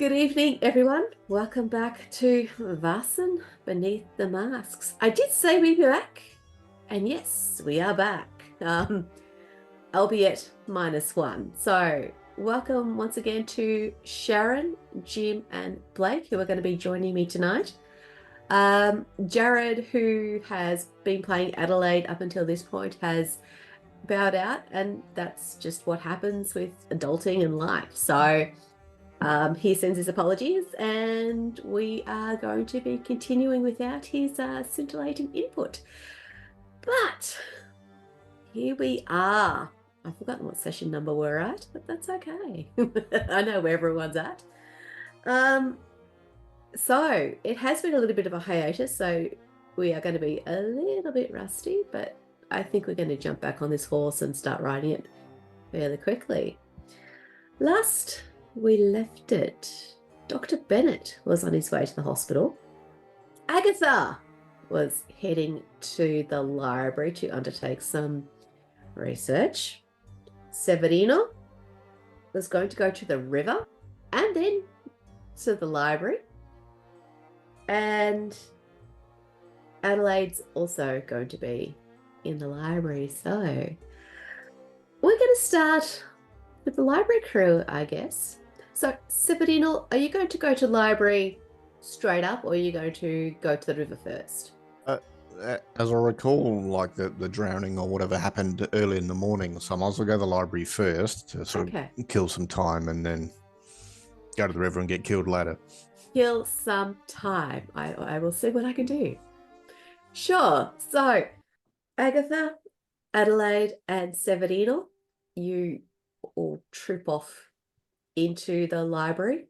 Good evening, everyone. Welcome back to Vaesen Beneath the Masks. I did say we'd be back, and yes, we are back, albeit -1. So welcome once again to Sharon, Jim, and Blake, who are going to be joining me tonight. Jared, who has been playing Adelaide up until this point, has bowed out, and that's just what happens with adulting and life. So he sends his apologies, and we are going to be continuing without his scintillating input. But here we are. I've forgotten what session number we're at, but that's okay. I know where everyone's at. So it has been a little bit of a hiatus, so we are going to be a little bit rusty, but I think we're going to jump back on this horse and start riding it fairly quickly. Last we left it, Dr. Bennett was on his way to the hospital. Agatha was heading to the library to undertake some research. Severino was going to go to the river and then to the library. And Adelaide's also going to be in the library. So we're going to start with the library crew, I guess. So, Severino, are you going to go to the library straight up, or are you going to go to the river first? As I recall, like the drowning or whatever happened early in the morning, so I might as well go to the library first to sort of kill some time and then go to the river and get killed later. Kill some time. I will see what I can do. Sure. So, Agatha, Adelaide, and Severino, you all troop off into the library.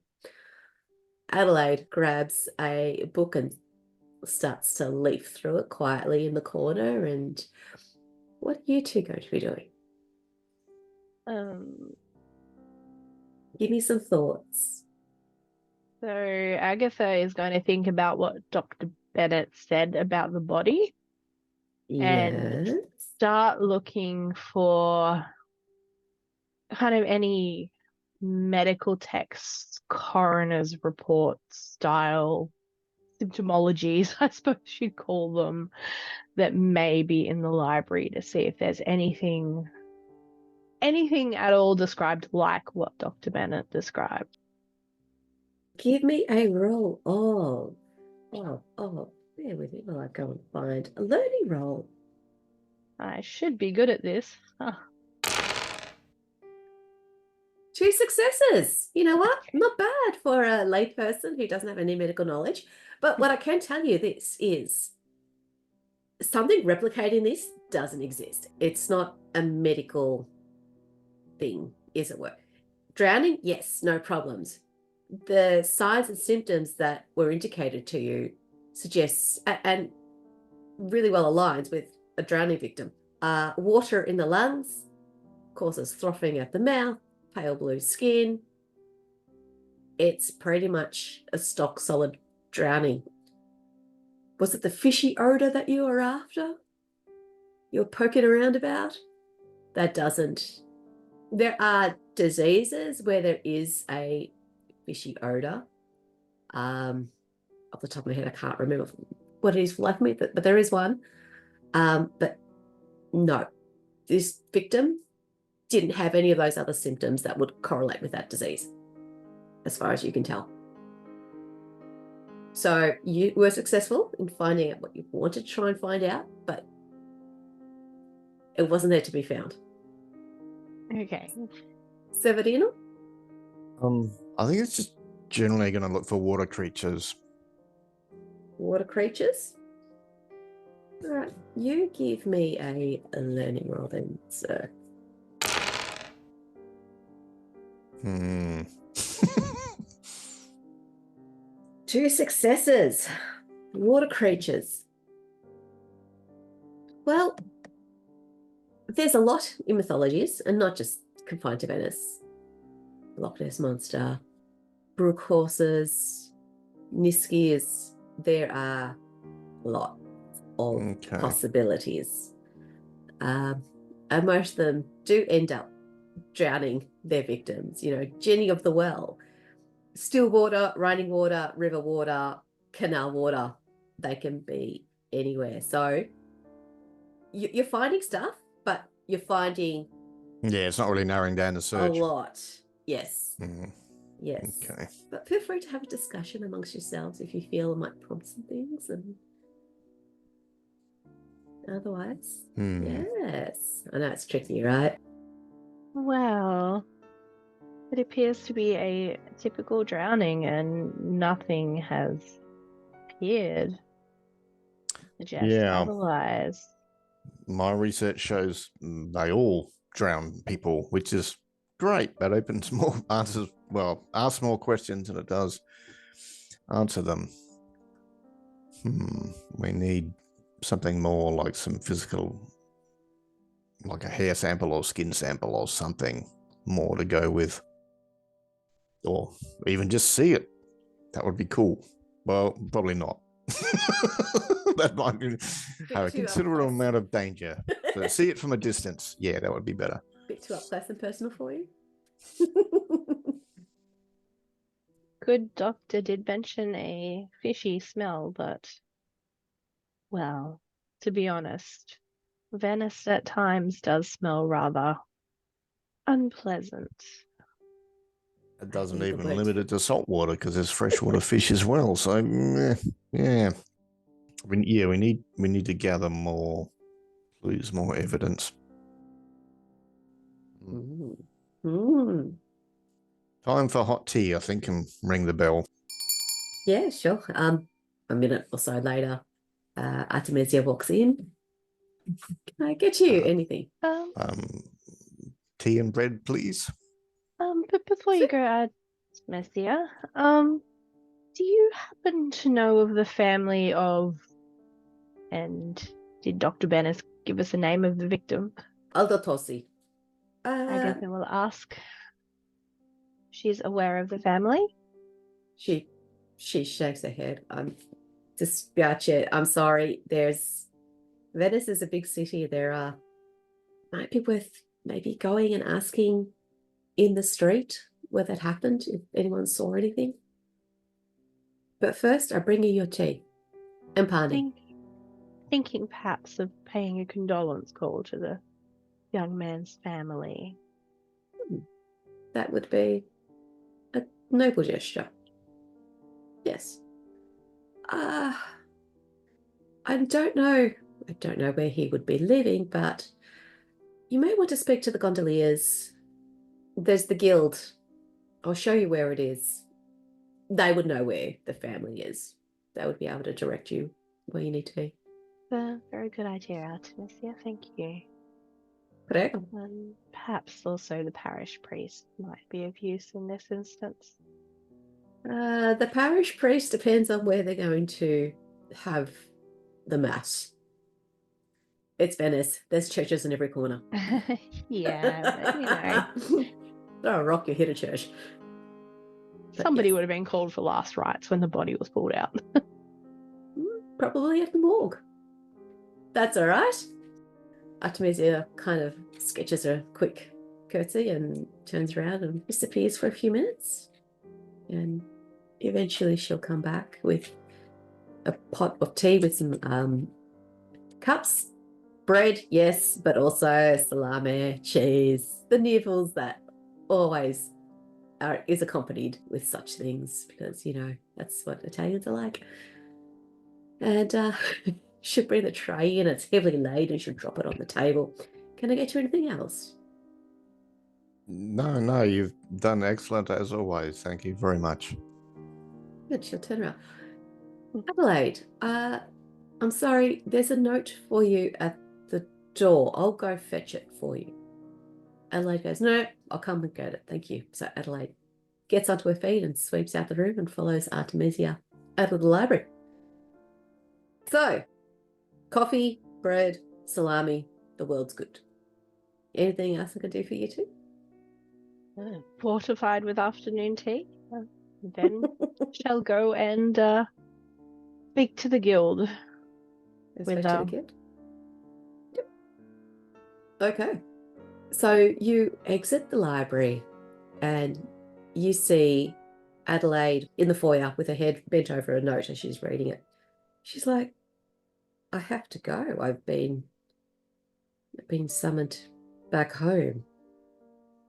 Adelaide grabs a book and starts to leaf through it quietly in the corner. And what are you two going to be doing? Give me some thoughts. So Agatha is going to think about what Dr. Bennett said about the body. Yes. And start looking for kind of any medical texts, coroner's report style symptomologies, I suppose you'd call them, that may be in the library to see if there's anything at all described like what Dr. Bennett described. Give me a roll of, bear with me while I go and find a learning roll. I should be good at this. Huh. 2 successes. You know what? Not bad for a layperson who doesn't have any medical knowledge. But what I can tell you this is something replicating this doesn't exist. It's not a medical thing, is it? Drowning, yes, no problems. The signs and symptoms that were indicated to you suggests, and really well aligns with a drowning victim. Water in the lungs causes frothing at the mouth, pale blue skin. It's pretty much a stock solid drowning. Was it the fishy odor that you were after? You're poking around about? That doesn't. There are diseases where there is a fishy odor. Off the top of my head, I can't remember what it is like me, but there is one. But no, this victim didn't have any of those other symptoms that would correlate with that disease, as far as you can tell. So you were successful in finding out what you wanted to try and find out, but it wasn't there to be found. Okay. Severino? I think it's just generally going to look for water creatures. Water creatures? All right, you give me a learning roll then, sir. 2 successes. Water creatures. Well, there's a lot in mythologies, and not just confined to Venice. Loch Ness Monster, brook horses, Niskies. There are lots of possibilities. And most of them do end up drowning their victims. You know, Jenny of the Well. still water, running water, river water, canal water. They can be anywhere. So you're finding stuff, but you're finding it's not really narrowing down the a search. lot. Yes. Mm, Yes. okay. But feel free to have a discussion amongst yourselves if you feel it might prompt some things. And otherwise, yes. I know it's tricky, right? Well, it appears to be a typical drowning and nothing has appeared. Suggest otherwise. My research shows they all drown people, which is great. That opens more answers. Well, asks more questions than it does answer them. We need something more like some physical, like a hair sample or skin sample or something more to go with. Or even just see it. That would be cool. Well, probably not. That might have a considerable amount of danger. So see it from a distance. Yeah, that would be better. Bit too up close and personal for you. Good doctor did mention a fishy smell, but, well, to be honest, Venice at times does smell rather unpleasant. It doesn't even limit it to salt water because there's freshwater fish as well. So yeah, we need to gather more clues, more evidence. Time for hot tea, I think, and ring the bell. Yeah, sure. A minute or so later, Artemisia walks in. Can I get you anything? Tea and bread, please. But before you go, Artemisia, do you happen to know of the family of, and did Dr. Bennis give us the name of the victim? Aldotosi. Agatha will ask. She's aware of the family? She shakes her head. I'm I'm sorry. Venice is a big city. There might be worth maybe going and asking in the street where that happened, if anyone saw anything. But first, I bring you your tea and pani. Thinking perhaps of paying a condolence call to the young man's family. That would be a noble gesture. Yes. I don't know where he would be living, but you may want to speak to the gondoliers. There's the guild. I'll show you where it is. They would know where the family is. They would be able to direct you where you need to be. Very good idea, Artemisia. Thank you. Correct. And perhaps also the parish priest might be of use in this instance. The parish priest depends on where they're going to have the mass. It's Venice. There's churches in every corner. Yeah, but you know. Throw a rock, you hit a church. But somebody would have been called for last rites when the body was pulled out. Probably at the morgue. That's all right. Artemisia kind of sketches a quick curtsy and turns around and disappears for a few minutes. And eventually she'll come back with a pot of tea with some cups, bread, yes, but also salami, cheese, the nibbles that always is accompanied with such things because, you know, that's what Italians are like. And she'll bring the tray in, it's heavily laden, and she'll drop it on the table. Can I get you anything else? No, you've done excellent as always. Thank you very much. Good, she'll turn around. Adelaide, I'm sorry, there's a note for you at the door. I'll go fetch it for you. Adelaide goes, no, I'll come and get it. Thank you. So Adelaide gets onto her feet and sweeps out the room and follows Artemisia out of the library. So, coffee, bread, salami, the world's good. Anything else I can do for you two? Fortified with afternoon tea. Then shall go and speak to the guild. Speak to the guild? Yep. Okay. So you exit the library and you see Adelaide in the foyer with her head bent over a note as she's reading it. She's like, I have to go. I've been summoned back home.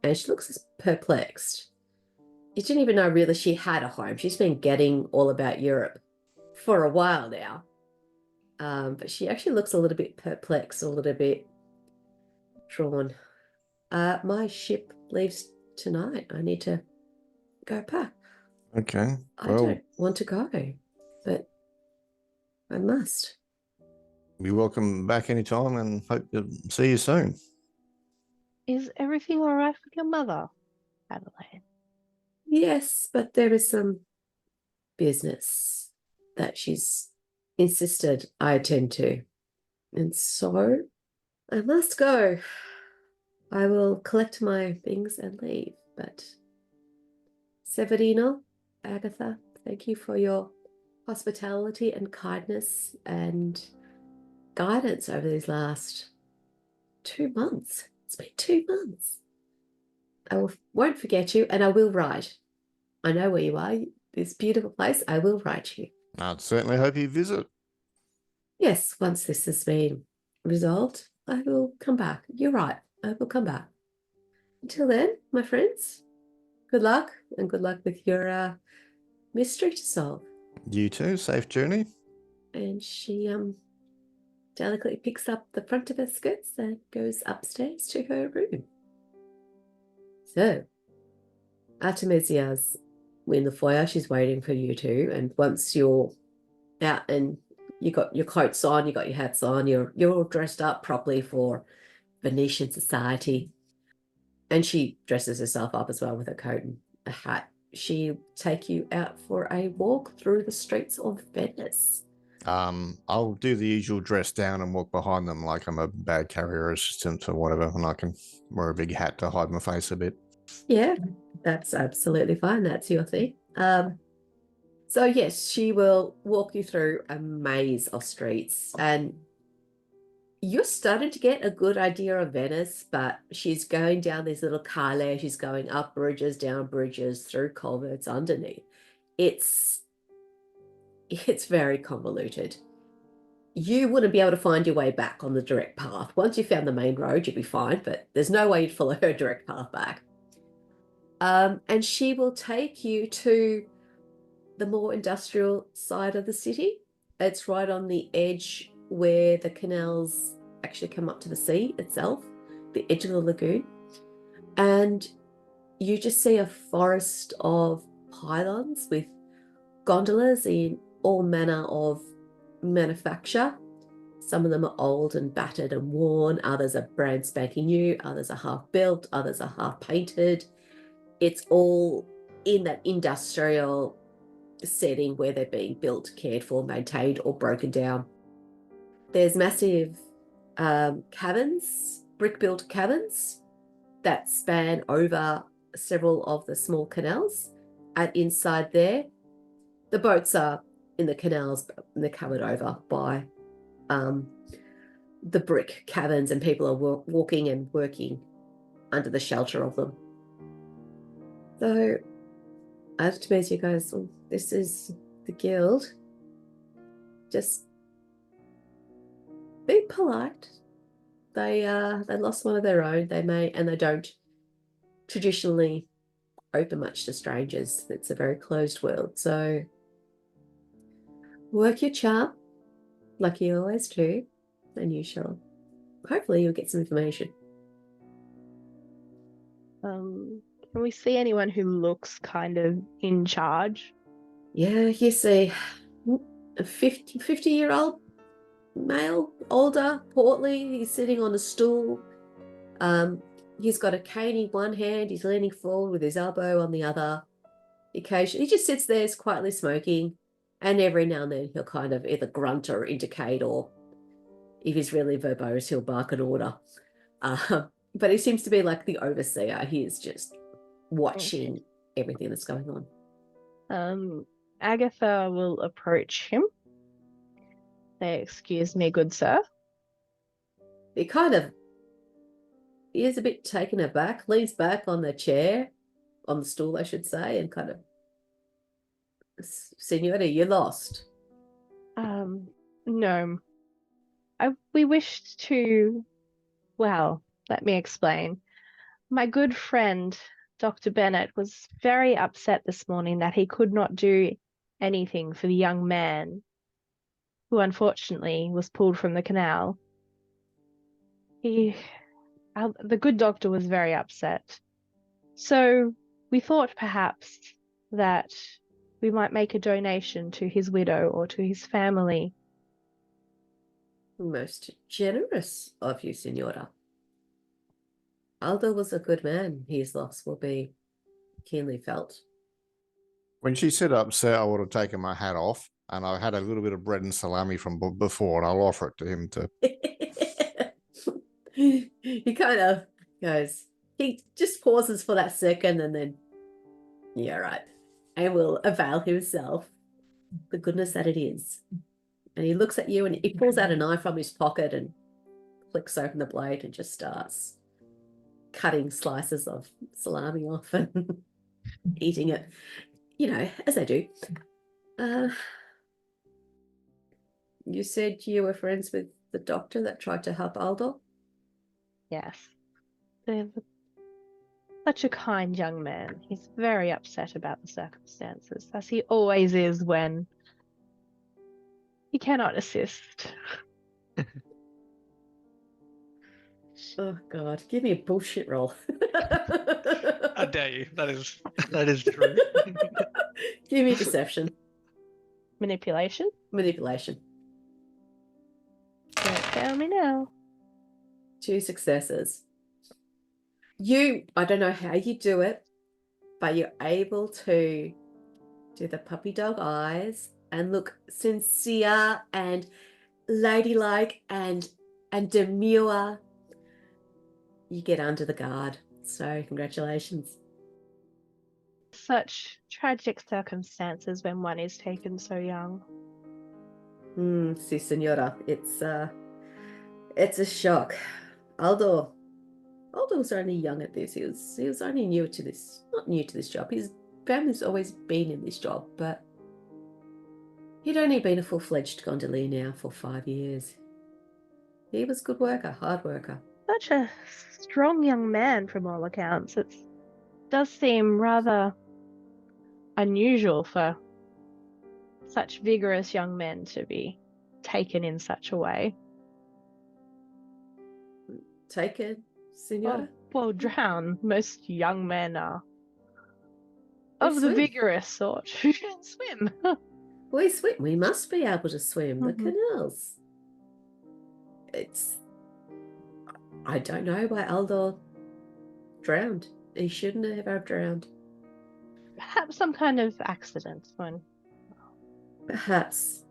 And she looks as perplexed. You didn't even know really she had a home. She's been getting all about Europe for a while now. But she actually looks a little bit perplexed, a little bit drawn. My ship leaves tonight. I need to go back. Okay. I don't want to go, but I must. You're welcome back anytime and hope to see you soon. Is everything all right with your mother, Adelaide? Yes, but there is some business that she's insisted I attend to. And so I must go. I will collect my things and leave. But Severino, Agatha, thank you for your hospitality and kindness and guidance over these last 2 months. It's been 2 months. I won't forget you, and I will write. I know where you are. This beautiful place. I will write you. I'd certainly hope you visit. Yes, once this has been resolved, I will come back. You're right. I will come back. Until then, my friends, good luck, and good luck with your mystery to solve. You too. Safe journey. And she delicately picks up the front of her skirts and goes upstairs to her room. So, Artemisia's in the foyer. She's waiting for you two. And once you're out and you got your coats on, you got your hats on, you're all dressed up properly for Venetian society. And she dresses herself up as well with a coat and a hat. She'll take you out for a walk through the streets of Venice. I'll do the usual dress down and walk behind them like I'm a bad carrier assistant or whatever, and I can wear a big hat to hide my face a bit. Yeah, that's absolutely fine. That's your thing. So yes, she will walk you through a maze of streets, and you're starting to get a good idea of Venice, but she's going down these little calle, she's going up bridges, down bridges, through culverts, underneath. It's very convoluted. You wouldn't be able to find your way back on the direct path. Once you found the main road, you'd be fine, but there's no way you'd follow her direct path back. And she will take you to the more industrial side of the city. It's right on the edge where the canals actually come up to the sea itself, the edge of the lagoon. And you just see a forest of pylons with gondolas in all manner of manufacture. Some of them are old and battered and worn, others are brand spanking new, others are half built, others are half painted. It's all in that industrial setting where they're being built, cared for, maintained, or broken down. There's massive caverns, brick-built caverns that span over several of the small canals. And inside there, the boats are in the canals, and they're covered over by the brick caverns, and people are walking and working under the shelter of them. So Artemisia goes, well, this is the guild. Just be polite. They lost one of their own. They don't traditionally open much to strangers. It's a very closed world. So work your charm, like you always do, and you shall. Hopefully, you'll get some information. Can we see anyone who looks kind of in charge? Yeah, you see a 50-year-old male, older, portly. He's sitting on a stool. He's got a cane in one hand. He's leaning forward with his elbow on the other. Occasionally, he just sits there quietly smoking. And every now and then, he'll kind of either grunt or indicate, or if he's really verbose, he'll bark an order. But he seems to be like the overseer. He is just watching everything that's going on. Agatha will approach him. Say, excuse me, good sir. He is a bit taken aback, leans back on the chair, on the stool, I should say, and kind of Signora, you lost. No. We wished to, well, let me explain. My good friend, Dr. Bennett, was very upset this morning that he could not do anything for the young man who unfortunately was pulled from the canal. The good doctor was very upset. So we thought perhaps that we might make a donation to his widow or to his family. Most generous of you, Signora. Aldo was a good man. His loss will be keenly felt. When she said upset, I would have taken my hat off, and I had a little bit of bread and salami from before, and I'll offer it to him to. He kind of goes, he just pauses for that second and then, yeah, right. And will avail himself the goodness that it is. And he looks at you and he pulls out a knife from his pocket and flicks open the blade and just starts cutting slices of salami off and eating it, you know, as they do. You said you were friends with the doctor that tried to help Aldo? Yes. They're such a kind young man. He's very upset about the circumstances, as he always is when he cannot assist. Oh God, give me a bullshit roll. I dare you. That is true. Give me deception. Manipulation? Manipulation. Don't tell me now. 2 successes. I don't know how you do it, but you're able to do the puppy dog eyes and look sincere and ladylike and demure. You get under the guard. So congratulations. Such tragic circumstances when one is taken so young. Si, senora. It's a shock. Aldo was only young at this. He was only not new to this job. His family's always been in this job, but he'd only been a full-fledged gondolier now for 5 years. He was a good worker, hard worker. Such a strong young man from all accounts. It does seem rather unusual for such vigorous young men to be taken in such a way. Taken, senora? Well, drown. Most young men are They of the swim. vigorous sort who can swim. We swim. We must be able to swim. The canals. I don't know why Aldo drowned. He shouldn't have drowned. Perhaps some kind of accident. Perhaps.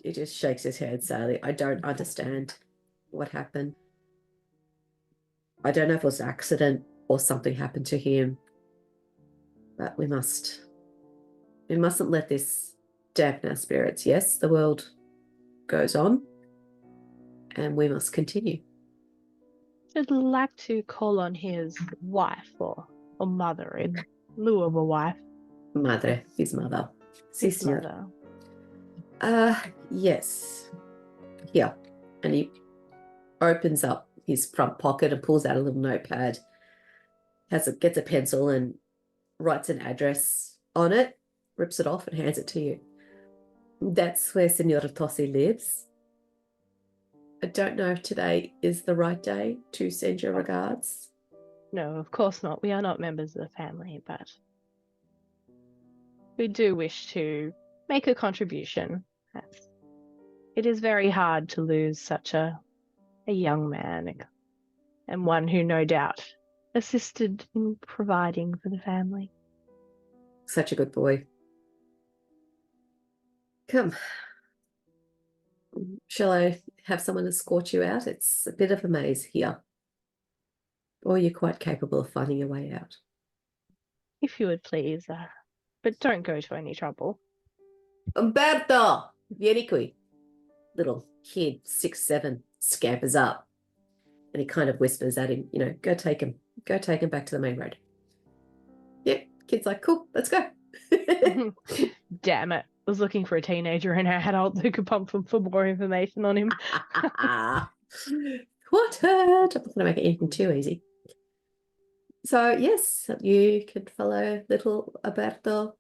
He just shakes his head sadly. I don't understand what happened. I don't know if it was an accident or something happened to him. But we mustn't let this dampen our spirits. Yes, the world goes on and we must continue. I'd like to call on his wife or mother in lieu of a wife. Madre, his mother. His Signor. mother. Yes. Here. And he opens up his front pocket and pulls out a little notepad. Gets a pencil and writes an address on it, rips it off and hands it to you. That's where Signora Tossi lives. I don't know if today is the right day to send your regards. No, of course not. We are not members of the family, but we do wish to make a contribution. It is very hard to lose such a young man, and one who no doubt assisted in providing for the family. Such a good boy. Come. Shall I have someone escort you out? It's a bit of a maze here. Or you're quite capable of finding your way out. If you would please, but don't go to any trouble. Umberto! Vieni qui. Little kid, 6'7", scampers up. And he kind of whispers at him, go take him back to the main road. Yep, kid's like, cool, let's go. Damn it. I was looking for a teenager and an adult who could pump for more information on him. What hurt? I'm not going to make it anything too easy. So, yes, you can follow little Alberto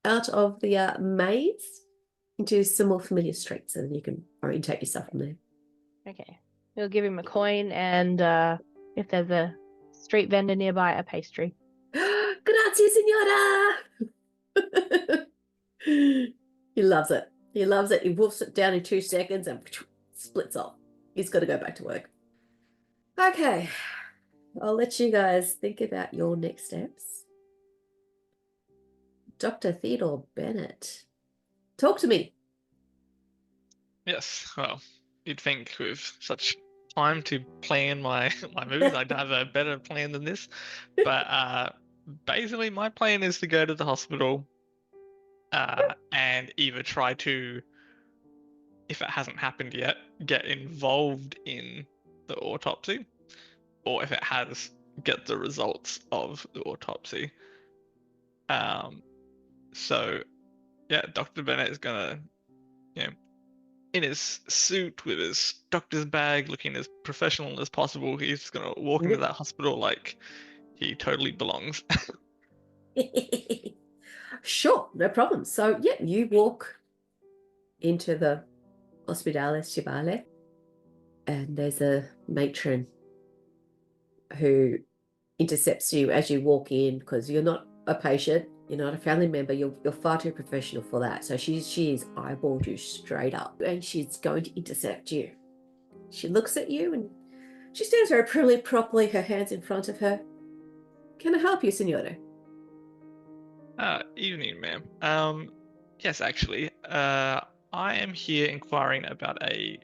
out of the maze into some more familiar streets, and you can orientate yourself from there. Okay. We'll give him a coin and if there's a street vendor nearby, a pastry. Grazie, signora! He loves it. He loves it. He wolfs it down in 2 seconds and splits off. He's got to go back to work. Okay. I'll let you guys think about your next steps. Dr. Theodore Bennett. Talk to me. Yes, well, you'd think with such time to plan my moves, I'd have a better plan than this. But basically, my plan is to go to the hospital and either try to, if it hasn't happened yet, get involved in the autopsy, or if it has, get the results of the autopsy. So yeah, Dr. Bennett is gonna, in his suit with his doctor's bag, looking as professional as possible, he's just gonna walk into that hospital like he totally belongs. Sure, no problem. So yeah, you walk into the Ospedale Civile, and there's a matron who intercepts you as you walk in, because you're not a patient, you're not a family member, you're far too professional for that. So she's eyeballed you straight up, and she's going to intercept you. She looks at you and she stands very properly, her hands in front of her. Can I help you, signora? Evening, ma'am. Yes, actually, I am here inquiring about a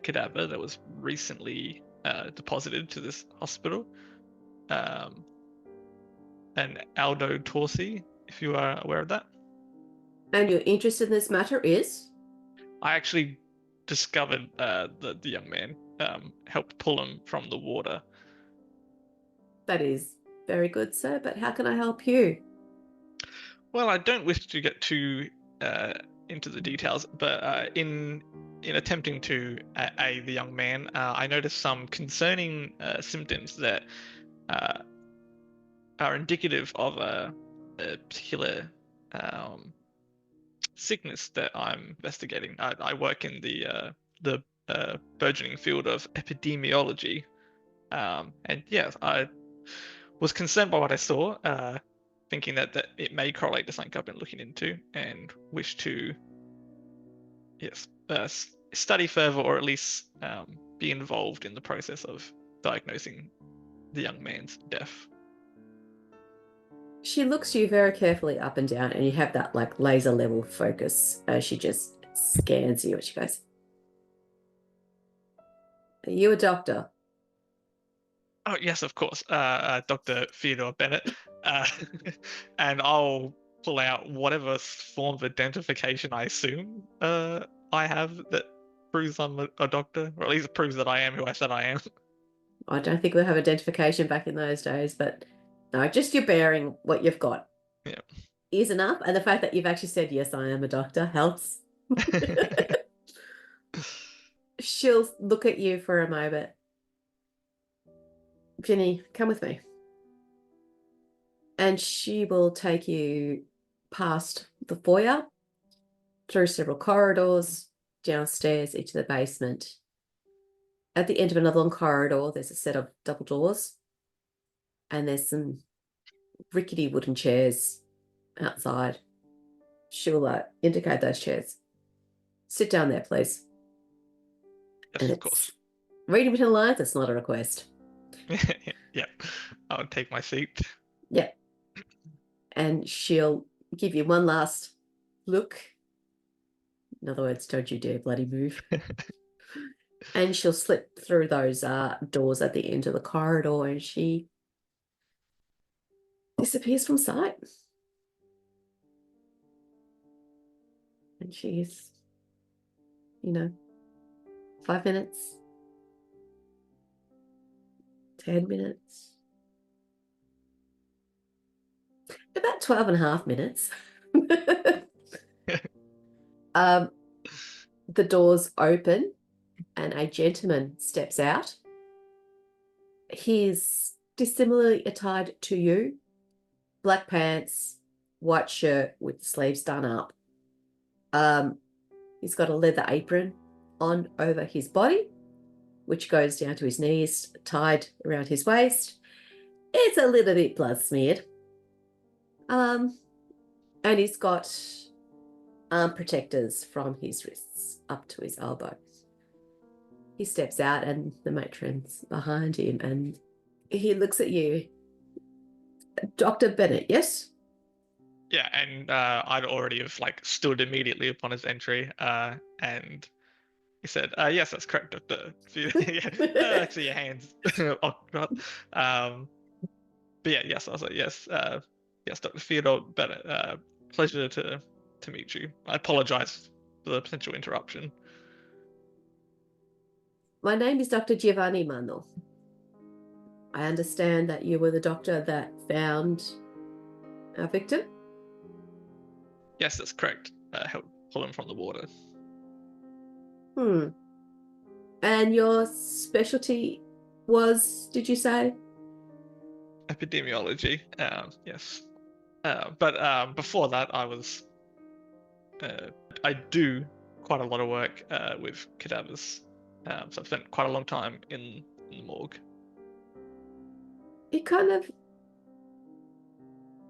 cadaver that was recently deposited to this hospital. An Aldo Torsi, if you are aware of that. And your interest in this matter is? I actually discovered the young man, helped pull him from the water. That is very good, sir, but how can I help you? Well, I don't wish to get too into the details, but in attempting to aid the young man, I noticed some concerning symptoms that are indicative of a particular sickness that I'm investigating. I work in the burgeoning field of epidemiology, and yes, I was concerned by what I saw, thinking that it may correlate to something I've been looking into, and wish to, yes, study further, or at least be involved in the process of diagnosing the young man's death. She looks you very carefully up and down, and you have that like laser level focus as she just scans you, and she goes, "Are you a doctor?" Oh yes, of course, Dr. Theodore Bennett, and I'll pull out whatever form of identification I assume I have that proves I'm a doctor, or at least proves that I am who I said I am. I don't think we have identification back in those days, but no, just your bearing, what you've got, is enough. And the fact that you've actually said, yes, I am a doctor, helps. She'll look at you for a moment. Ginny, come with me. And she will take you past the foyer, through several corridors, downstairs into the basement. At the end of another long corridor, there's a set of double doors, and there's some rickety wooden chairs outside. She'll indicate those chairs. Sit down there, please. Yes, of course. Reading between the lines, it's not a request. Yep, I'll take my seat. Yep. And she'll give you one last look. In other words, don't you dare bloody move. And she'll slip through those doors at the end of the corridor, and she disappears from sight. And she's, 5 minutes, 10 minutes, about 12 and a half minutes. The doors open and a gentleman steps out. He's dissimilarly attired to you. Black pants, white shirt with the sleeves done up. He's got a leather apron on over his body, which goes down to his knees, tied around his waist. It's a little bit blood smeared. And he's got arm protectors from his wrists up to his elbows. He steps out and the matron's behind him and he looks at you. Dr. Bennett, yes? Yeah, and I'd already have like stood immediately upon his entry, and he said, "Yes, that's correct, Doctor." Yeah, I see your hands. Oh, God. But yeah, yes, I was like, yes, yes, Dr. Theodore Bennett. Pleasure to meet you. I apologize for the potential interruption. My name is Dr. Giovanni Mano. I understand that you were the doctor that found our victim? Yes, that's correct. Help pull him from the water. And your specialty was, did you say? Epidemiology. Yes. But before that, I do quite a lot of work with cadavers. So I've spent quite a long time in the morgue. He kind of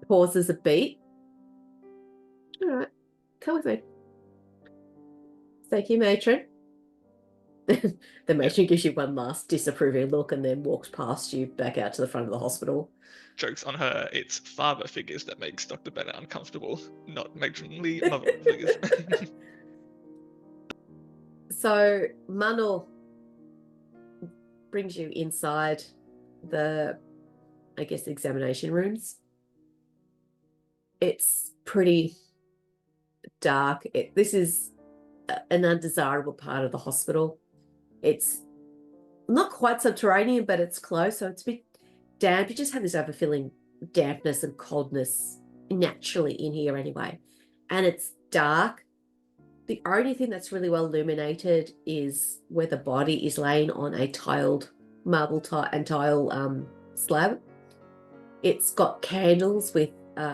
pauses a beat. All right, come with me. Thank you, matron. The matron gives you one last disapproving look and then walks past you back out to the front of the hospital. Jokes on her, it's father figures that makes Dr. Bennett uncomfortable, not matronly mother figures. So Mano brings you inside the, I guess, examination rooms. It's pretty dark. This is an undesirable part of the hospital. It's not quite subterranean, but it's close, so it's a bit damp. You just have this overfilling dampness and coldness naturally in here anyway. And it's dark. The only thing that's really well illuminated is where the body is laying on a tiled marble tile slab. It's got candles with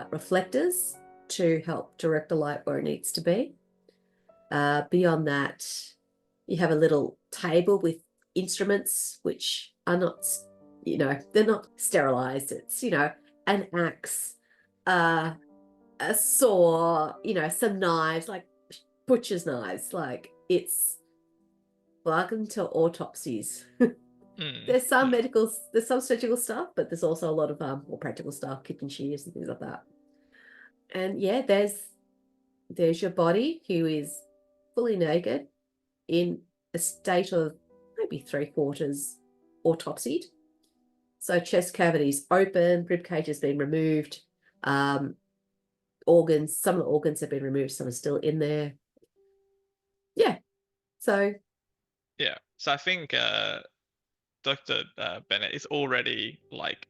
reflectors to help direct the light where it needs to be. Beyond that, you have a little table with instruments which are not, they're not sterilized. It's, an axe, a saw, some knives, like butcher's knives. Like, it's welcome to autopsies. There's some surgical stuff, but there's also a lot of more practical stuff, kitchen shears and things like that. And yeah, there's your body, who is fully naked in a state of maybe 3/4 autopsied. So chest cavities open, rib cage has been removed, organs, some of the organs have been removed, some are still in there. Yeah. So I think Dr. Bennett is already like,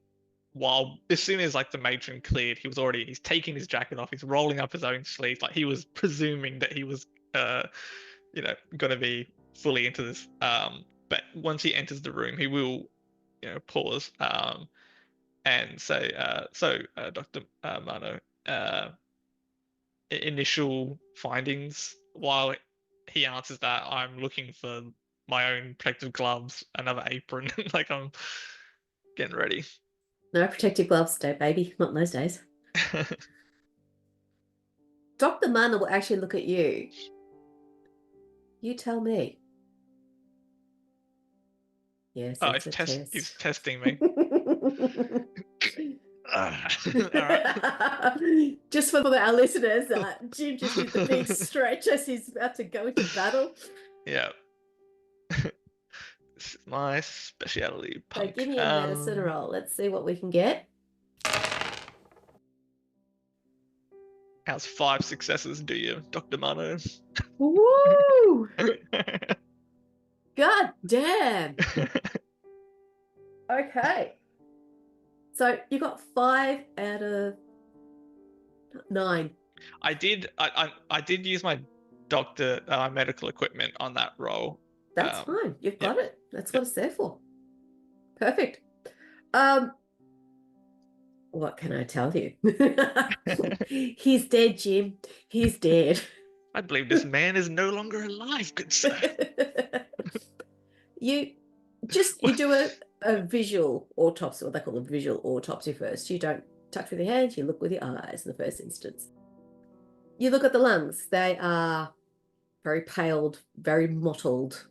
as soon as like the matron cleared, he's taking his jacket off, he's rolling up his own sleeves, like he was presuming that he was gonna be fully into this. But once he enters the room, he will pause and say, Dr. Mano, initial findings. While he answers that, I'm looking for my own protective gloves, another apron. Like, I'm getting ready. No protective gloves today, baby. Not in those days. Dr. Mano will actually look at you. You tell me. Yes, it's a test. He's testing me. All right. Just for our listeners, Jim just did the big stretch as he's about to go into battle. Yeah. This is my speciality, punk. So give me a medicine roll. Let's see what we can get. How's 5 successes do you, Dr. Mano? Woo! God damn. Okay. So you got 5 out of 9. I did use my doctor medical equipment on that roll. That's fine. You've got it. That's Yep. what it's there for. Perfect. What can I tell you? He's dead, Jim. He's dead. I believe this man is no longer alive, good sir. You do a visual autopsy, what they call a visual autopsy first. You don't touch with your hands, you look with your eyes in the first instance. You look at the lungs. They are very paled, very mottled.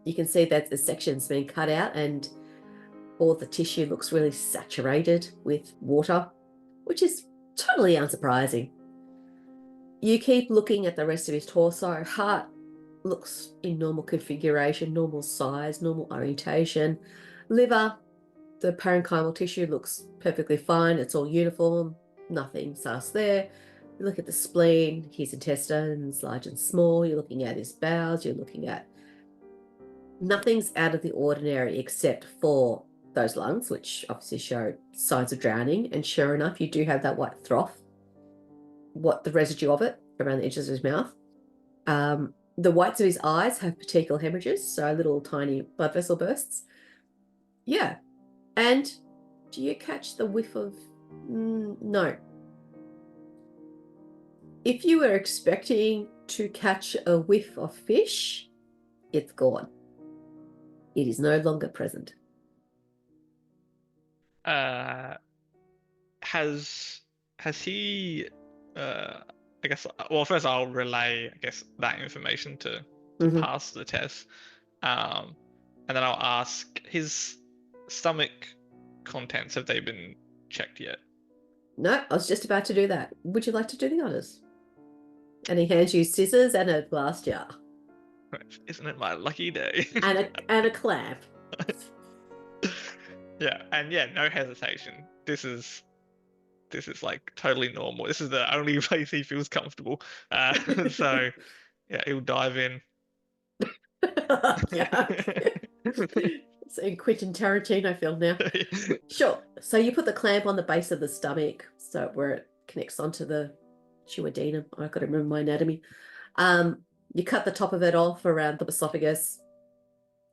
You can see that the section's been cut out and all the tissue looks really saturated with water, which is totally unsurprising. You keep looking at the rest of his torso. Heart looks in normal configuration, normal size, normal orientation. Liver, the parenchymal tissue looks perfectly fine. It's all uniform, nothing sus there. You look at the spleen, his intestines, large and small. You're looking at his bowels. You're looking at nothing's out of the ordinary except for those lungs, which obviously show signs of drowning. And sure enough, you do have that white froth, the residue of it around the edges of his mouth. The whites of his eyes have petechial hemorrhages, so little tiny blood vessel bursts. Yeah. And do you catch the whiff of... No. If you were expecting to catch a whiff of fish, it's gone. It is no longer present. Has he I guess, well, first I'll relay, I guess, that information to pass the test. And then I'll ask, his stomach contents, have they been checked yet? No, I was just about to do that. Would you like to do the honors? And he hands you scissors and a glass jar. Isn't it my lucky day? and a clamp. Yeah, and yeah, no hesitation. This is like totally normal. This is the only place he feels comfortable. So yeah, he'll dive in. It's a Quentin Tarantino film now. Sure. So you put the clamp on the base of the stomach, so where it connects onto the duodenum. I've got to remember my anatomy. You cut the top of it off around the esophagus.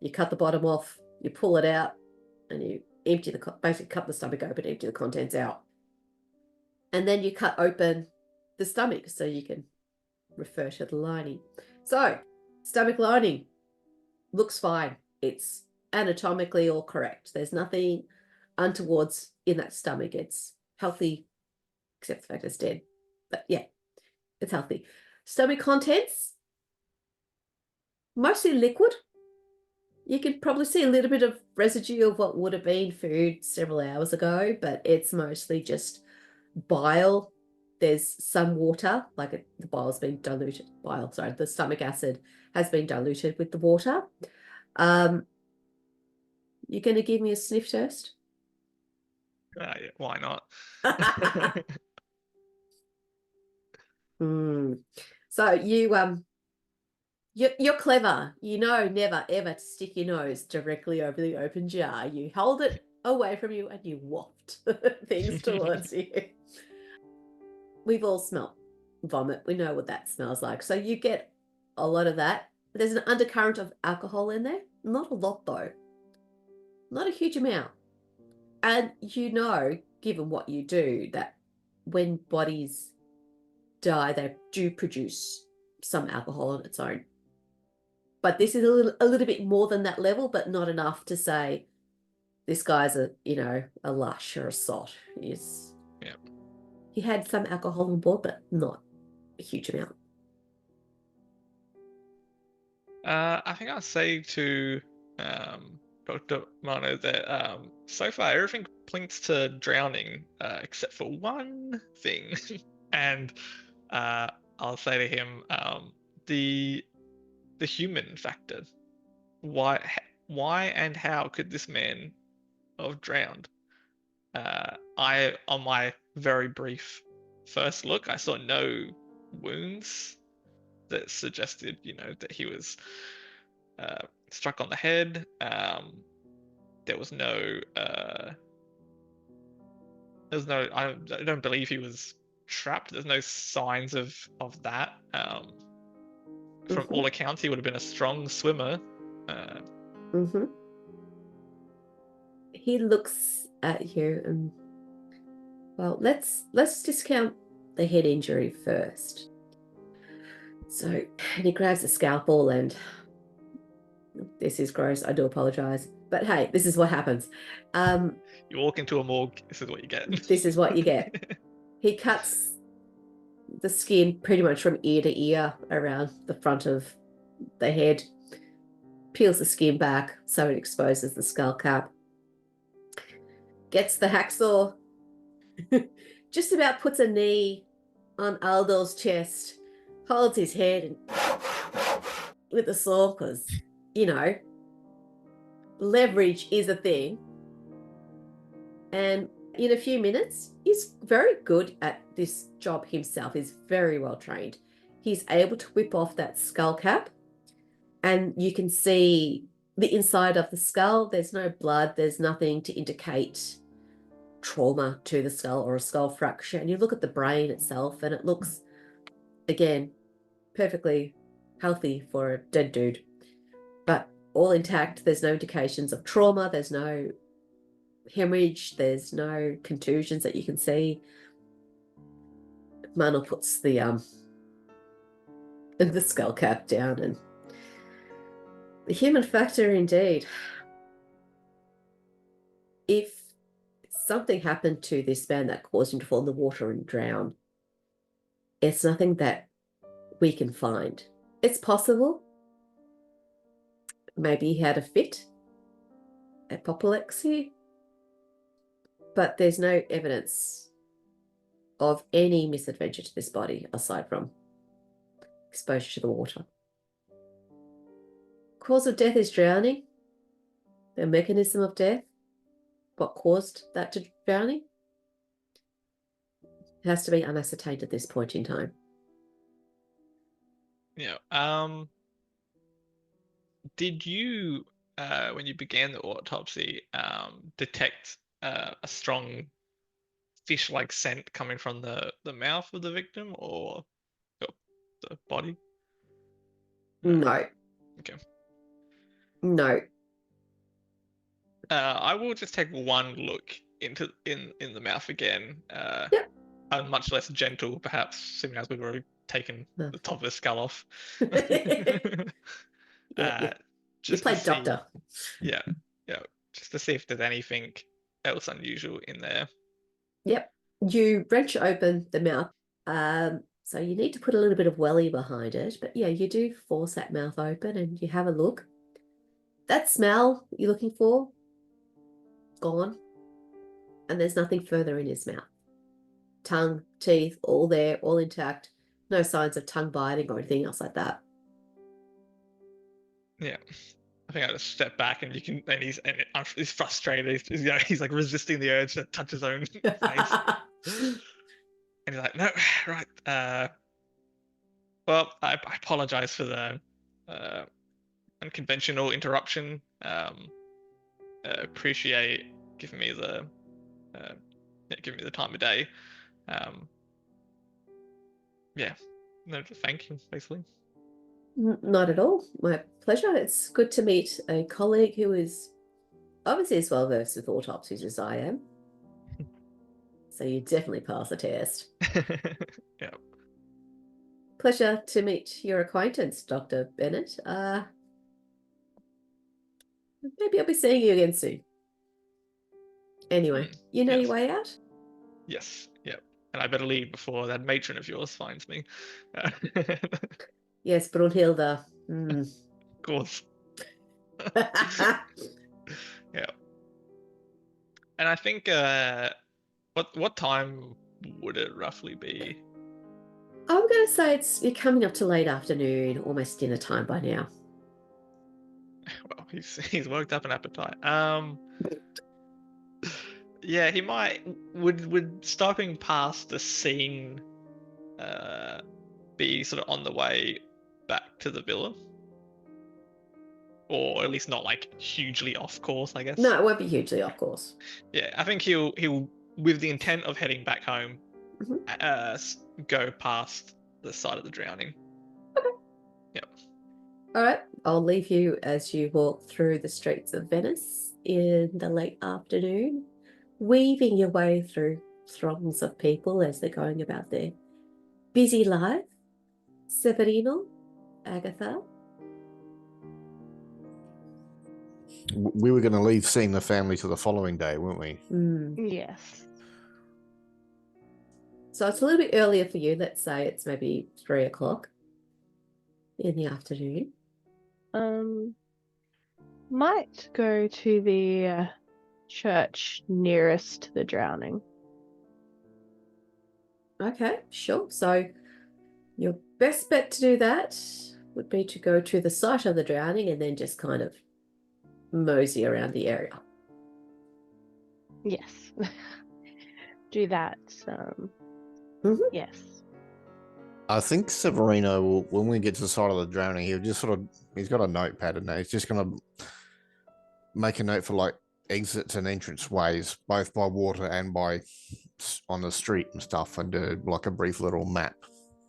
You cut the bottom off. You pull it out, and you empty basically cut the stomach open, empty the contents out. And then you cut open the stomach so you can refer to the lining. So, stomach lining looks fine. It's anatomically all correct. There's nothing untowards in that stomach. It's healthy, except the fact it's dead. But yeah, it's healthy. Stomach contents, mostly liquid. You can probably see a little bit of residue of what would have been food several hours ago, but it's mostly just bile. There's some water, like the bile's been diluted. The stomach acid has been diluted with the water. You're going to give me a sniff test? Yeah, why not? So you're clever. You know never ever to stick your nose directly over the open jar. You hold it away from you and you waft things towards you. We've all smelt vomit. We know what that smells like. So you get a lot of that. There's an undercurrent of alcohol in there. Not a lot though. Not a huge amount. And you know, given what you do, that when bodies die, they do produce some alcohol on its own. But this is a little bit more than that level, but not enough to say this guy's a lush or a sot. Yeah. He had some alcohol on board, but not a huge amount. I think I'll say to Dr. Mano that so far everything points to drowning except for one thing. And I'll say to him, the human factor. Why and how could this man have drowned? On my very brief first look, I saw no wounds that suggested, that he was struck on the head. There was no. I don't believe he was trapped. There's no signs of that. from all accounts, he would have been a strong swimmer. He looks at you and, well, let's discount the head injury first. So, and he grabs a scalpel, and this is gross, I do apologize, but hey, this is what happens. You walk into a morgue, this is what you get. This is what you get. He cuts the skin pretty much from ear to ear around the front of the head, peels the skin back so it exposes the skull cap, gets the hacksaw, just about puts a knee on Aldor's chest, holds his head and with the saw, because, you know, leverage is a thing. And in a few minutes, he's very good at this job himself. He's very well trained. He's able to whip off that skull cap, and you can see the inside of the skull. There's no blood. There's nothing to indicate trauma to the skull or a skull fracture. And you look at the brain itself, and it looks, again, perfectly healthy for a dead dude, but all intact. There's no indications of trauma. There's no hemorrhage. There's no contusions that you can see. Manor puts the skull cap down, and the human factor indeed. If something happened to this man that caused him to fall in the water and drown, it's nothing that we can find. It's possible. Maybe he had a fit, apoplexy, but there's no evidence of any misadventure to this body aside from exposure to the water. Cause of death is drowning. The mechanism of death, what caused that to drowning, it has to be unascertained at this point in time. Yeah. Did you, when you began the autopsy, detect a strong fish-like scent coming from the mouth of the victim or the body? No. Okay. No. I will just take one look in the mouth again. Yep. I'm much less gentle, perhaps, seeing as we've already taken the top of the skull off. Yeah. You Just played doctor. Yeah. Just to see if there's anything else unusual in there. Yep. You wrench open the mouth. So you need to put a little bit of welly behind it, but yeah, you do force that mouth open and you have a look. That smell you're looking for, gone. And there's nothing further in his mouth. Tongue, teeth, all there, all intact. No signs of tongue biting or anything else like that. Yeah. I think I just step back, and he's frustrated. He's like resisting the urge to touch his own face. And he's like, no, right. Well, I apologize for the unconventional interruption. Appreciate giving me the time of day. Yeah, no, thank you, basically. Not at all. My pleasure. It's good to meet a colleague who is obviously as well versed with autopsies as I am. So you definitely pass the test. Yeah. Pleasure to meet your acquaintance, Dr. Bennett. Maybe I'll be seeing you again soon. Anyway, you know yes. your way out? Yes, yep. And I better leave before that matron of yours finds me. Yes, Brunhilde. Of course. Yeah. And I think what time would it roughly be? I'm going to say you're coming up to late afternoon, almost dinner time by now. Well, he's worked up an appetite. Yeah, he might would stopping past the scene be sort of on the way back to the villa? Or at least not like hugely off course, I guess. No, it won't be hugely off course. Yeah, I think he'll with the intent of heading back home, go past the site of the drowning. Okay. Yep. All right, I'll leave you as you walk through the streets of Venice in the late afternoon, weaving your way through throngs of people as they're going about their busy life. Severino, Agatha. We were going to leave seeing the family to the following day, weren't we? Yes. So it's a little bit earlier for you. Let's say it's maybe 3 o'clock in the afternoon. Might go to the church nearest to the drowning. Okay, sure. So your best bet to do that would be to go to the site of the drowning and then just kind of mosey around the area. Yes. Do that. Yes. I think Severino will, when we get to the side of the drowning, he'll just he's got a notepad in there. He's just going to make a note for like exits and entrance ways, both by water and by on the street and stuff, and do like a brief little map.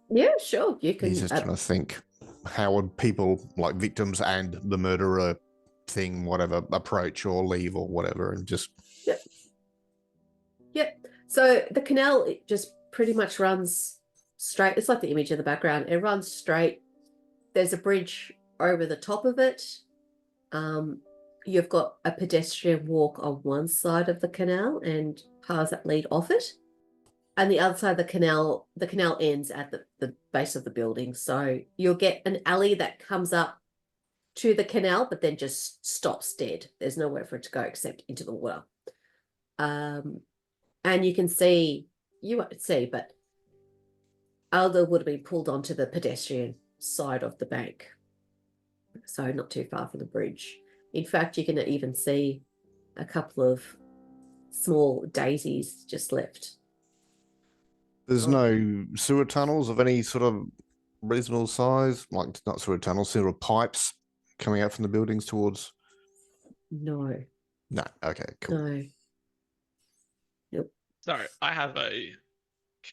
Yeah, sure. You can. He's just trying to think, how would people, like victims and the murderer thing, whatever, approach or leave or whatever, and just. Yep. So the canal, it just pretty much runs straight. It's like the image in the background. It runs straight. There's a bridge over the top of it. You've got a pedestrian walk on one side of the canal and paths that lead off it. And the other side of the canal ends at the base of the building. So you'll get an alley that comes up to the canal, but then just stops dead. There's nowhere for it to go except into the water. And you can see, you won't see, but Aldo would have been pulled onto the pedestrian side of the bank. So not too far from the bridge. In fact, you can even see a couple of small daisies just left. There's no sewer tunnels of any sort of reasonable size, like not sewer tunnels, sewer pipes coming out from the buildings towards. No. No. Okay. Cool. No. Nope. Sorry, I have a.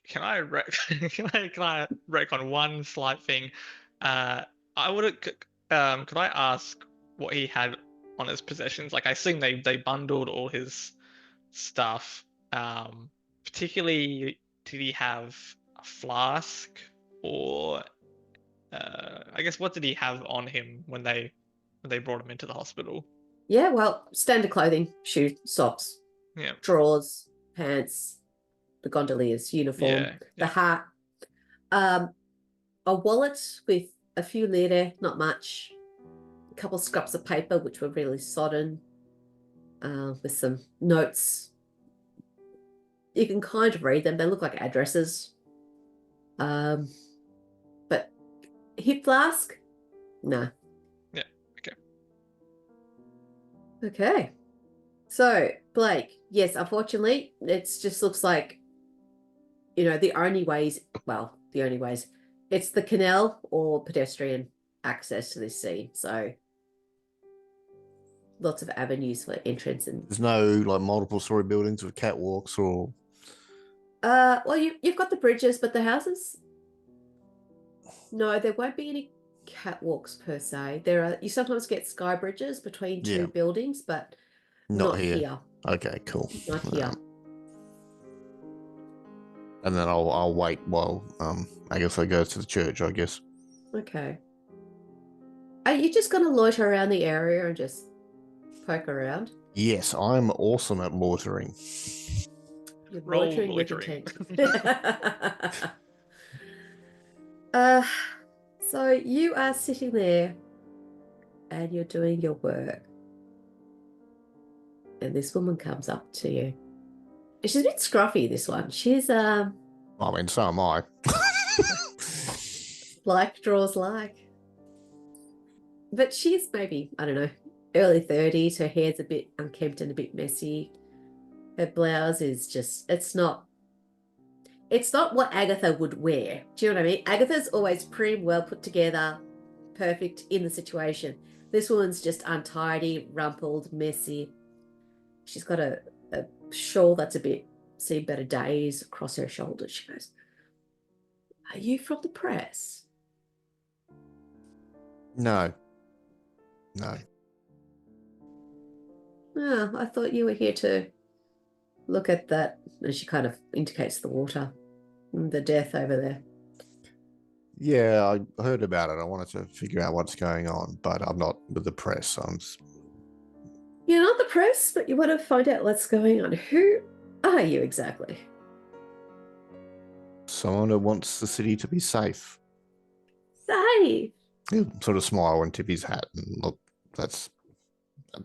Can I wreck on one slight thing? I would. Could I ask what he had on his possessions? Like I assume they bundled all his stuff. Particularly, did he have a flask or I guess what did he have on him when they brought him into the hospital? Yeah, well, standard clothing, shoes, socks, Yeah. drawers, pants, the gondolier's uniform, the hat, a wallet with a few lire, not much, a couple scraps of paper which were really sodden, with some notes. You can kind of read them. They look like addresses. But hip flask? No. Yeah, okay. Okay. So, Blake, yes, unfortunately, it just looks like, the only ways, it's the canal or pedestrian access to this scene. So, lots of avenues for entrance. And there's no like multiple story buildings with catwalks or. Well, you've got the bridges, but the houses. No, there won't be any catwalks per se. You sometimes get sky bridges between two buildings, but not here. Okay, cool. Not here. And then I'll wait while I guess I go to the church, I guess. Okay. Are you just gonna loiter around the area and just poke around? Yes, I'm awesome at loitering. You're loitering. with intent. So you are sitting there and you're doing your work. And this woman comes up to you. She's a bit scruffy, this one. She's I mean, so am I. like draws like. But she's maybe, I don't know, early 30s. Her hair's a bit unkempt and a bit messy. Her blouse is just, it's not what Agatha would wear. Do you know what I mean? Agatha's always prim, well put together, perfect in the situation. This woman's just untidy, rumpled, messy. She's got a shawl that's a bit seen better days across her shoulders. She goes, "Are you from the press?" No. No. Oh, I thought you were here to look at that. And she kind of indicates the water, the death over there. Yeah, I heard about it. I wanted to figure out what's going on, but I'm not with the press. You're not the press, but you want to find out what's going on. Who are you exactly? Someone who wants the city to be safe. Safe. He'll sort of smile and tip his hat and look, that's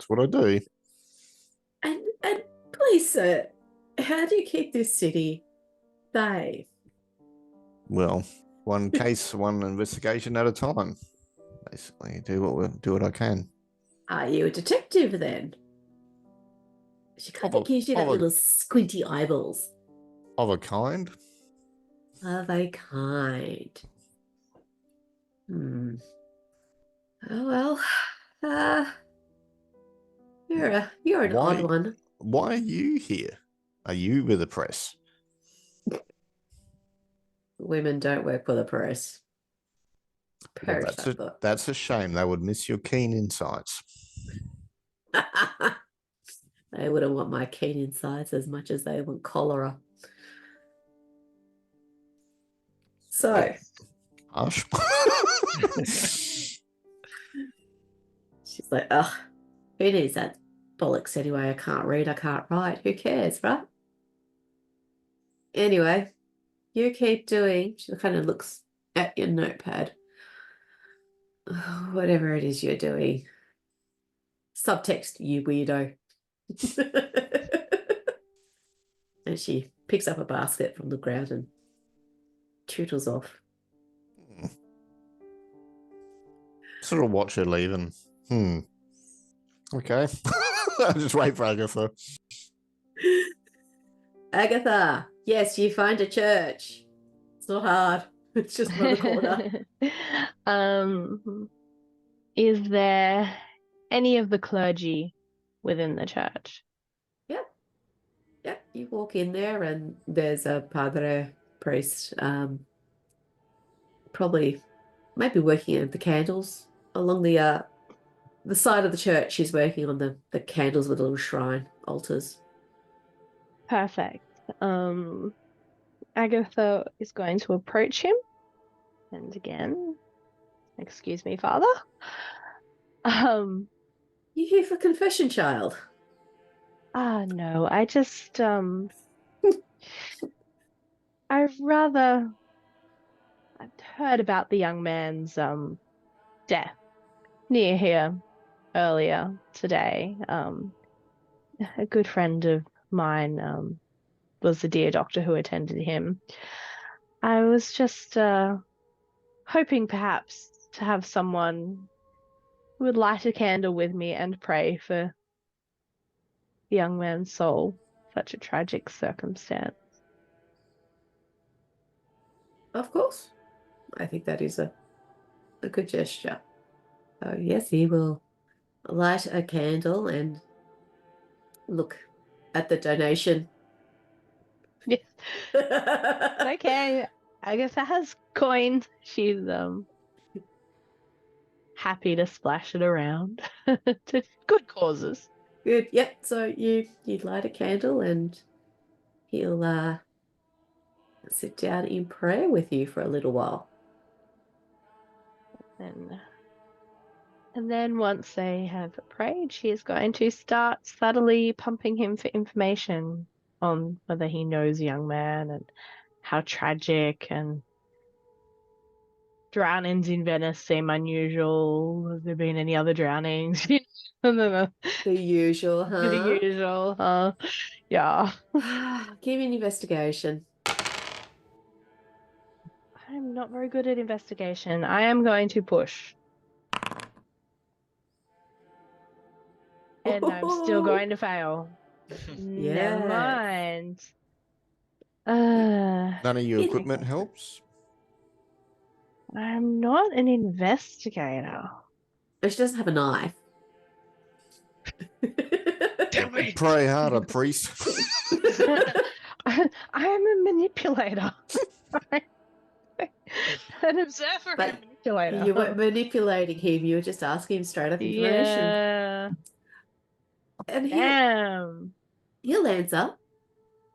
what I do. And please, sir, how do you keep this city safe? Well, one case, one investigation at a time. Basically, do what I can. Are you a detective then? She kind of gives you that little squinty eyeballs. Of a kind. Of a kind. Oh well. You're an odd one. Why are you here? Are you with the press? Women don't work for the press. Well, that's a shame. They would miss your keen insights. They wouldn't want my keen insights as much as they want cholera. So, Hush. she's like, ugh, who needs that bollocks anyway? I can't read, I can't write. Who cares, right? Anyway, you keep doing, she kind of looks at your notepad. Whatever it is you're doing. Subtext, you weirdo. And she picks up a basket from the ground and tootles off. Sort of watch her leave and okay. I'll just wait for Agatha. Agatha, yes, you find a church. It's not hard. It's just around the corner. Is there any of the clergy within the church? Yep. You walk in there and there's a padre priest, probably maybe working at the candles along the side of the church. He's working on the candles with a little shrine altars. Perfect. Agatha is going to approach him, and again, excuse me, father. You here for confession, child? No, I just I've heard about the young man's death near here earlier today. A good friend of mine was the dear doctor who attended him. I was just hoping perhaps to have someone who would light a candle with me and pray for the young man's soul. Such a tragic circumstance. Of course. I think that is a good gesture. So yes, he will light a candle and look at the donation. Yes. Okay. Agatha has coins. She's happy to splash it around to good causes. Good. Yep. So you light a candle and he'll sit down in prayer with you for a little while. And then once they have prayed, she is going to start subtly pumping him for information on whether he knows a young man and how tragic and drownings in Venice seem unusual. Has there been any other drownings? The usual, huh? The usual, huh? Yeah. Give me an investigation. I'm not very good at investigation. I am going to push. And I'm still going to fail. Never mind. None of your equipment helps? I'm not an investigator. But she doesn't have a knife. Tell me. Pray harder, priest. I am a manipulator. An observer But manipulator. you weren't manipulating him. You were just asking him straight up information. Yeah. And Damn. he'll answer.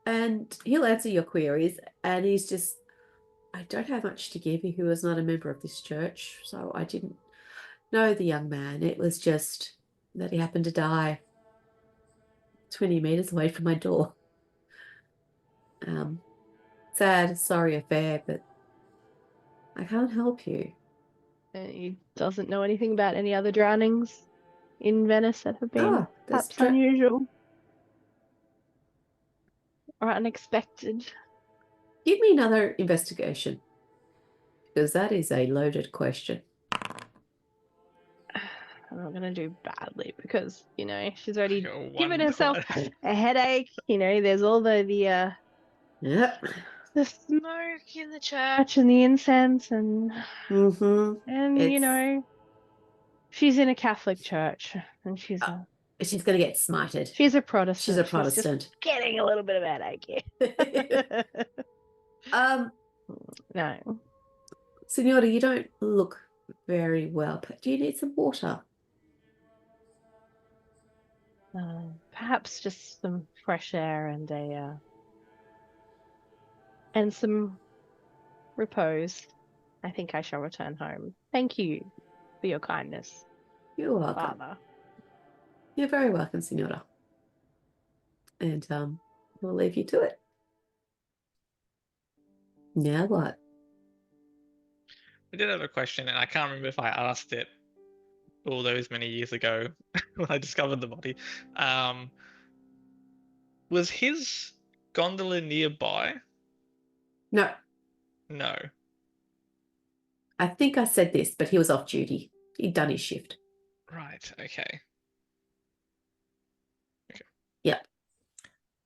And he'll answer your queries. And he's just, I don't have much to give you. He was not a member of this church. So I didn't know the young man. It was just that he happened to die 20 meters away from my door. Sad, sorry affair, but I can't help you. He doesn't know anything about any other drownings in Venice that have been there's perhaps unusual or unexpected. Give me another investigation, because that is a loaded question. I'm not going to do badly because, you know, she's already One given herself twice. a headache. You know, there's all the Yep. smoke in the church and the incense and It's, you know, she's in a Catholic church and she's going to get smited. she's a Protestant. She's a Protestant. Just getting a little bit of a headache here. No. Signora, you don't look very well. Do you need some water? Perhaps just some fresh air and some repose. I think I shall return home. Thank you for your kindness, You're welcome. Father. You're very welcome, Signora. And we'll leave you to it. Now what? I did have a question, and I can't remember if I asked it all those many years ago when I discovered the body. Was his gondola nearby? No. No. I think I said this, but he was off duty. He'd done his shift. Right, okay. Yep.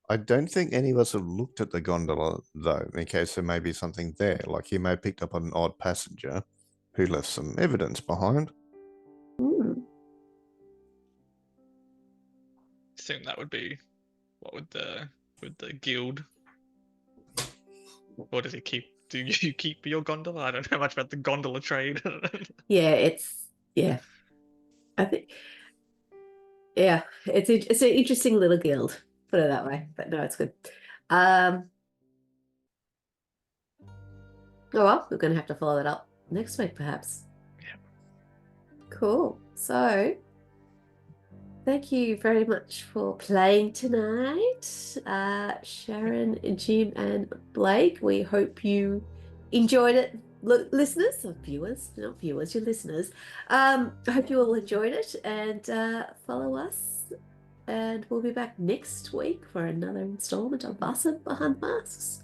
I don't think any of us have looked at the gondola, though, in case there may be something there. Like he may have picked up on an odd passenger who left some evidence behind. Assume that would be what would the guild, or does he keep? Do you keep your gondola? I don't know much about the gondola trade. Yeah. I think, yeah, it's an interesting little guild, put it that way. But no, it's good. Oh well, we're going to have to follow that up next week, perhaps. Yeah. Cool. So, thank you very much for playing tonight, Sharon, Jim, and Blake. We hope you enjoyed it, listeners, or viewers, not viewers, you're listeners. I hope you all enjoyed it, and follow us, and we'll be back next week for another installment of Vaesen Behind Masks.